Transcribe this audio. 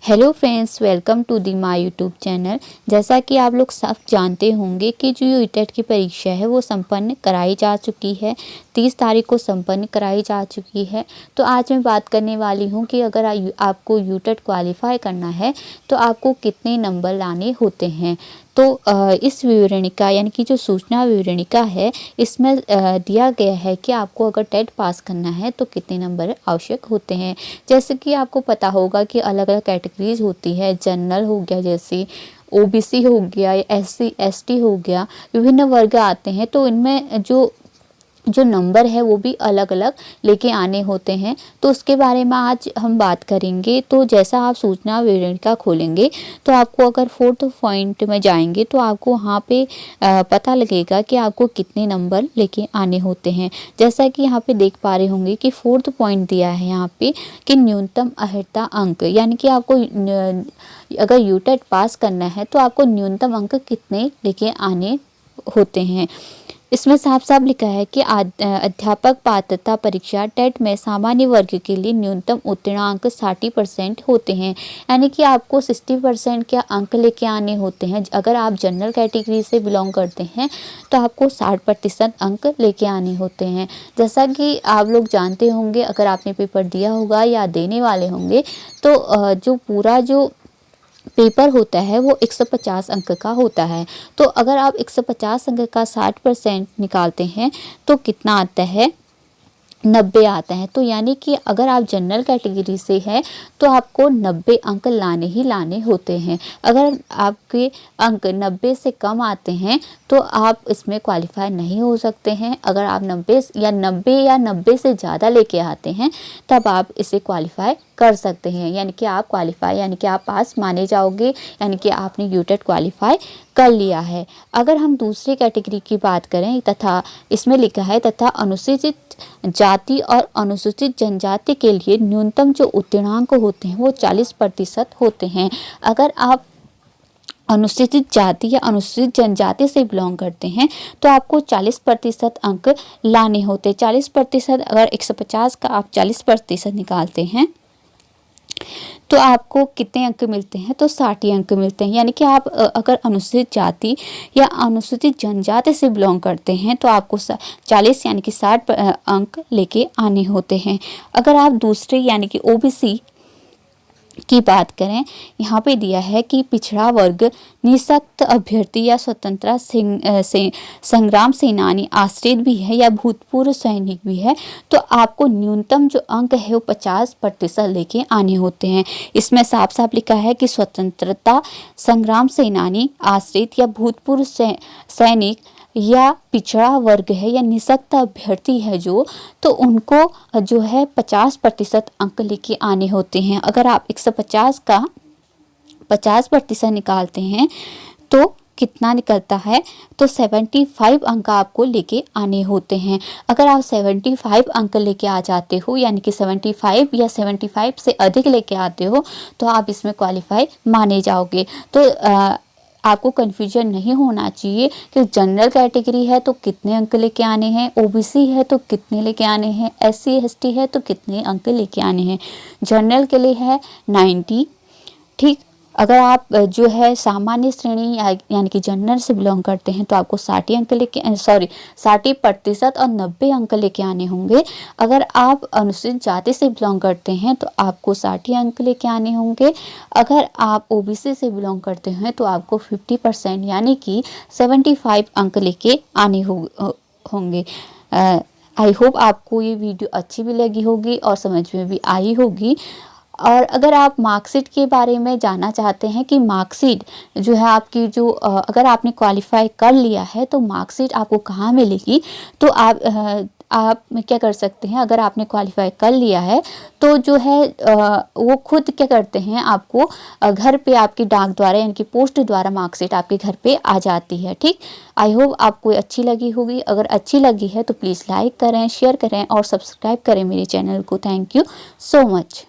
Hello friends, welcome to the my YouTube channel. जैसा कि आप लोग सब जानते होंगे कि जो यूटेट की परीक्षा है वो संपन्न कराई जा चुकी है। 30 तारीख को संपन्न कराई जा चुकी है। तो आज मैं बात करने वाली हूँ कि अगर आपको यूटेट क्वालिफाई करना है तो आपको कितने नंबर लाने होते हैं। तो इस विवरणिका यानी कि जो सूचना विवरणिका है इसमें दिया गया है कि आपको अगर टेट पास करना है तो कितने नंबर आवश्यक होते हैं। जैसे कि आपको पता होगा कि अलग अलग कैटेगरीज होती है। जनरल हो गया, जैसे ओबीसी हो गया, एससी एसटी हो गया, विभिन्न वर्ग आते हैं। तो इनमें जो जो नंबर है वो भी अलग अलग लेके आने होते हैं। तो उसके बारे में आज हम बात करेंगे। तो जैसा आप सूचना विवरणिका खोलेंगे तो आपको अगर 4th पॉइंट में जाएंगे तो आपको वहाँ पे पता लगेगा कि आपको कितने नंबर लेके आने होते हैं। जैसा कि यहाँ पे देख पा रहे होंगे कि 4th पॉइंट दिया है यहाँ पे कि न्यूनतम अर्हता अंक, यानी कि आपको अगर यूटेट पास करना है तो आपको न्यूनतम अंक कितने लेके आने होते हैं। इसमें साफ साफ लिखा है कि अध्यापक पात्रता परीक्षा टेट में सामान्य वर्ग के लिए न्यूनतम उत्तीर्णांक 60% होते हैं, यानी कि आपको 60% के अंक लेके आने होते हैं। अगर आप जनरल कैटेगरी से बिलोंग करते हैं तो आपको 60% अंक लेके आने होते हैं। जैसा कि आप लोग जानते होंगे, अगर आपने पेपर दिया होगा या देने वाले होंगे, तो जो पूरा जो पेपर होता है वो 150 अंक का होता है। तो अगर आप 150 अंक का 60% निकालते हैं तो कितना आता है, 90 आता है। तो यानी कि अगर आप जनरल कैटेगरी से हैं तो आपको 90 अंक लाने ही लाने होते हैं। अगर आपके अंक 90 से कम आते हैं तो आप इसमें क्वालिफाई नहीं हो सकते हैं। अगर आप 90 से ज़्यादा लेके आते हैं तब आप इसे क्वालिफाई कर सकते हैं, यानी कि आप क्वालिफाई यानी कि आप पास माने जाओगे, यानी कि आपने यूटेट क्वालिफाई कर लिया है। अगर हम दूसरी कैटेगरी की बात करें, तथा इसमें लिखा है तथा अनुसूचित जाति और अनुसूचित जनजाति के लिए न्यूनतम जो उत्तीर्णांक होते हैं वो 40% होते हैं। अगर आप अनुसूचित जाति या अनुसूचित जनजाति से बिलोंग करते हैं तो आपको 40% अंक लाने होते हैं। 40%, अगर 150 का आप 40% निकालते हैं तो आपको कितने अंक मिलते हैं, तो 60 अंक मिलते हैं। यानी कि आप अगर अनुसूचित जाति या अनुसूचित जनजाति से बिलोंग करते हैं तो आपको 40 यानी कि 60 अंक लेके आने होते हैं। अगर आप दूसरे यानी कि ओबीसी की बात करें, यहाँ पे दिया है कि पिछड़ा वर्ग निःशक्त अभ्यर्थी या स्वतंत्रता संग्राम सेनानी, आश्रित भी है या भूतपूर्व सैनिक भी है तो आपको न्यूनतम जो अंक है वो 50% लेके आने होते हैं। इसमें साफ साफ लिखा है कि स्वतंत्रता संग्राम सेनानी, आश्रित या भूतपूर्व सैनिक या पिछड़ा वर्ग है या निःशक्त अभ्यर्थी है तो उनको जो है 50% अंक लेके आने होते हैं। अगर आप 150 का 50% निकालते हैं तो कितना निकलता है, तो 75 अंक आपको लेके आने होते हैं। अगर आप 75 अंक लेके आ जाते हो, यानी कि 75 या 75 से अधिक लेके आते हो तो आप इसमें क्वालिफाई माने जाओगे। तो आपको कन्फ्यूजन नहीं होना चाहिए कि जनरल कैटेगरी है तो कितने अंक लेके आने हैं, ओबीसी है तो कितने लेके आने हैं, एससी एसटी है तो कितने अंक लेके आने हैं। जनरल के लिए है 90, ठीक। अगर आप जो है सामान्य श्रेणी यानी कि जनरल से बिलोंग करते हैं तो आपको 60 अंक लेके 60% और 90 अंक लेके आने होंगे। अगर आप अनुसूचित जाति से बिलोंग करते हैं तो आपको 60 अंक लेके आने होंगे। अगर आप ओबीसी से बिलोंग करते हैं तो आपको 50% यानी कि 75 अंक लेके आने होंगे। आई होप आपको ये वीडियो अच्छी भी लगी होगी और समझ में भी आई होगी। और अगर आप मार्कशीट के बारे में जानना चाहते हैं कि मार्कशीट जो है आपकी जो अगर आपने क्वालिफाई कर लिया है तो मार्कशीट आपको कहाँ मिलेगी, तो आप क्या कर सकते हैं, अगर आपने क्वालिफाई कर लिया है तो जो है वो खुद क्या करते हैं, आपको घर पे आपकी डाक द्वारा यानी कि पोस्ट द्वारा मार्कशीट आपके घर पे आ जाती है, ठीक। आई होप आपको अच्छी लगी होगी। अगर अच्छी लगी है तो प्लीज़ लाइक करें, शेयर करें और सब्सक्राइब करें मेरे चैनल को। Thank you so much.